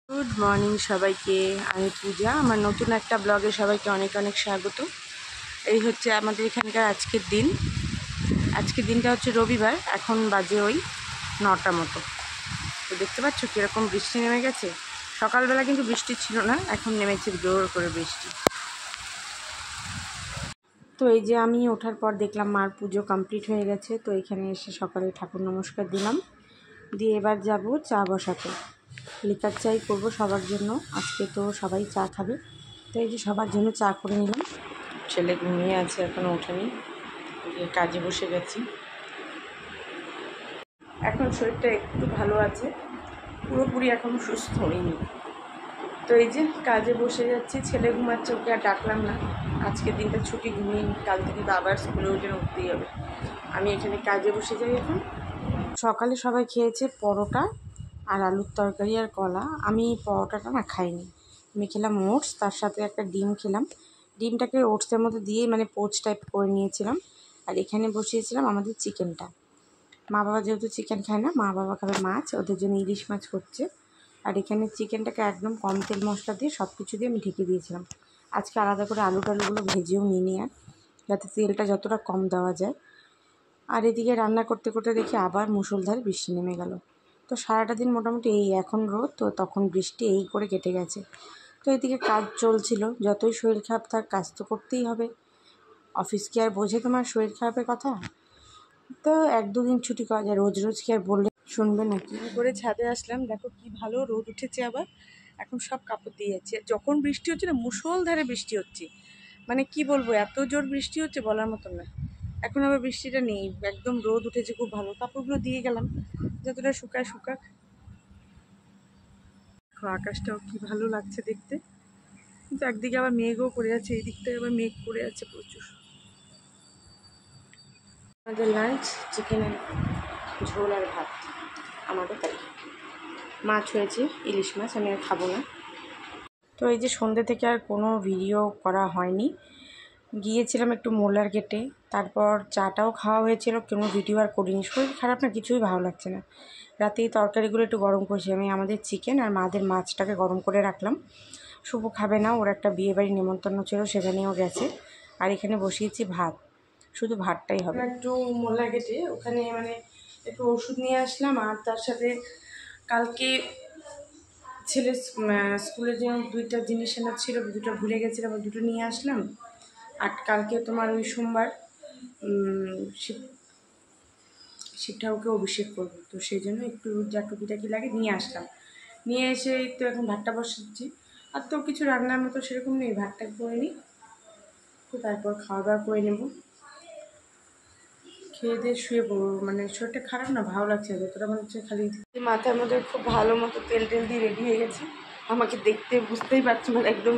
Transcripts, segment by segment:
Good morning সবাইকে। আমি পূজা। আমার নতুন একটা ব্লগে সবাইকে অনেক অনেক স্বাগত। এই হচ্ছে আমাদের এখানকার আজকের দিন। আজকের দিনটা হচ্ছে রবিবার। এখন বাজে ওই 9টা মতো। তো দেখতে পাচ্ছ কীরকম বৃষ্টি নেমে গেছে। সকালবেলা কিন্তু বৃষ্টি ছিল না, এখন নেমেছে জোর করে বৃষ্টি। তো এই যে আমি ওঠার পর দেখলাম মার পুজো কমপ্লিট হয়ে গেছে। তো এখানে এসে সকালে ঠাকুর নমস্কার দিলাম, দিয়ে এবার যাব চা বসাতে। লিকার চাই করব সবার জন্য, আজকে তো সবাই চা খাবে। তো এই যে সবার জন্য চা করে নিলাম। ছেলে ঘুমিয়ে আছে, এখনও ওঠেনি, কাজে বসে গেছি। এখন শরীরটা একটু ভালো আছে, পুরোপুরি এখনও সুস্থ হয়নি। তো এই যে কাজে বসে যাচ্ছি। ছেলে ঘুমাচ্ছে, ওকে আর ডাকলাম না। আজকের দিনটা ছুটি, ঘুমিয়ে কাল থেকে তো আবার স্কুলে ওই জন্য উঠতেই হবে। আমি এখানে কাজে বসে যাই এখন। সকালে সবাই খেয়েছে পরোটা আর আলুর তরকারি আর কলা। আমি পরোটাটা না খাইনি, আমি খেলাম ওটস, তার সাথে একটা ডিম খেলাম। ডিমটাকে ওটসের মধ্যে দিয়ে মানে পোচ টাইপ করে নিয়েছিলাম। আর এখানে বসিয়েছিলাম আমাদের চিকেনটা। মা বাবা যেহেতু চিকেন খায় না, মা বাবা খাবে মাছ, ওদের জন্য ইলিশ মাছ করছে। আর এখানে চিকেনটাকে একদম কম তেল মশলা দিয়ে সব কিছু দিয়ে আমি ঢেকে দিয়েছিলাম। আজকে আলাদা করে আলু টালুগুলো ভেজেও নিয়ে আর, যাতে তেলটা যতটা কম দেওয়া যায়। আর এদিকে রান্না করতে করতে দেখি আবার মুষলধারে বৃষ্টি নেমে গেল। তো সারাটা দিন মোটামুটি এই এখন রোদ, তো তখন বৃষ্টি, এই করে কেটে গেছে। তো এদিকে কাজ চলছিল, যতই শরীর খারাপ থাক কাজ তো করতেই হবে। অফিস কি আর বোঝে তোমার শরীর খারাপের কথা? তো 1-2 দিন ছুটি করা যায়, রোজ রোজ কি আর বললে শুনবে নাকি? করে ছাদে আসলাম, দেখো কি ভালো রোদ উঠেছে আবার। এখন সব কাপড় দিয়ে যাচ্ছে। যখন বৃষ্টি হচ্ছে না, মুষলধারে বৃষ্টি হচ্ছে, মানে কি বলবো, এত জোর বৃষ্টি হচ্ছে বলার মতন না। এখন আবার বৃষ্টিটা নেই, একদম রোদ উঠেছে, খুব ভালো। কাপড়গুলো দিয়ে গেলাম, যতটা শুকায় শুকাক। আকাশটাও কি ভালো লাগছে দেখতে, কিন্তু একদিকে আবার মেঘও করে আছে, এই দিকটায় আবার মেঘ করে আছে প্রচুর। আমাদের লাঞ্চ চিকেনের ঝোল আর ভাত। আমাদের তাই মাছ হয়েছে, ইলিশ মাছ, আমি আর খাবো না। তো এই যে সন্ধ্যে থেকে আর কোনো ভিডিও করা হয়নি। গিয়েছিলাম একটু মোলার গেটে, তারপর চাটাও খাওয়া হয়েছিল, কোনো ভিডিও আর করিনি। শরীর খারাপ না, কিছুই ভালো লাগছে না। রাতে এই তরকারিগুলো একটু গরম করছি আমি, আমাদের চিকেন আর মাদের মাছটাকে গরম করে রাখলাম। শুভ খাবে না, ওর একটা বিয়েবাড়ি নেমন্তন্ন ছিল, সেখানেও গেছে। আর এখানে বসিয়েছি ভাত, শুধু ভাতটাই হবে। একটু মোলা গেটে ওখানে মানে একটু ওষুধ নিয়ে আসলাম, আর তার সাথে কালকে ছেলের স্কুলে যে 2টা জিনিস আনা ছিল, 2টো ভুলে গেছিলাম, 2টো নিয়ে আসলাম। আর কালকে তোমার ওই সোমবার শিব ঠাকুরকে অভিষেক করবো, তো সেই জন্য একটু যা টুকিটাকি লাগে নিয়ে আসলাম। নিয়ে এসে তো এখন ভাতটা বসাচ্ছি। আর তো কিছু রান্নার মতো সেরকম নেই, ভাতটা করে নিই, তো তারপর খাওয়া দাওয়া করে নেব, খেয়ে দিয়ে শুয়ে পড়বো। মানে শরীরটা খারাপ না, ভালো লাগছে, যতটা মনে হচ্ছে খালি মাথার মধ্যে খুব ভালো মতো তেল টেল দিয়ে রেডি হয়ে গেছে। আমাকে দেখতে বুঝতেই পারছি, মানে একদম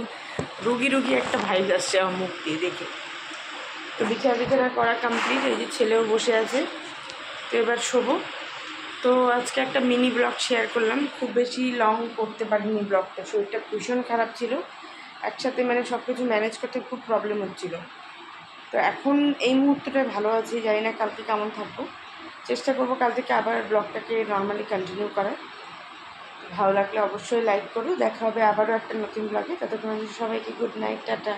রুগী রুগী একটা ভাইব আসছে আমার মুখ দিয়ে দেখে। তো বিছানা করা কমপ্লিট, এই যে ছেলেও বসে আছে। তো এবার শোবো। তো আজকে একটা মিনি ব্লগ শেয়ার করলাম, খুব বেশি লং করতে পারিনি ব্লগটা, শরীরটা ভীষণ খারাপ ছিল, একসাথে মানে সব কিছু ম্যানেজ করতে খুব প্রবলেম হচ্ছিল। তো এখন এই মুহূর্তটায় ভালো আছি, জানি না কালকে কেমন থাকবো। চেষ্টা করবো কাল থেকে আবার ব্লগটাকে নর্মালি কন্টিনিউ করার। ভালো লাগলে অবশ্যই লাইক করো। দেখা হবে আবারও একটা নতুন ব্লগে, ততক্ষণ সবাইকে গুড নাইট, টাটা।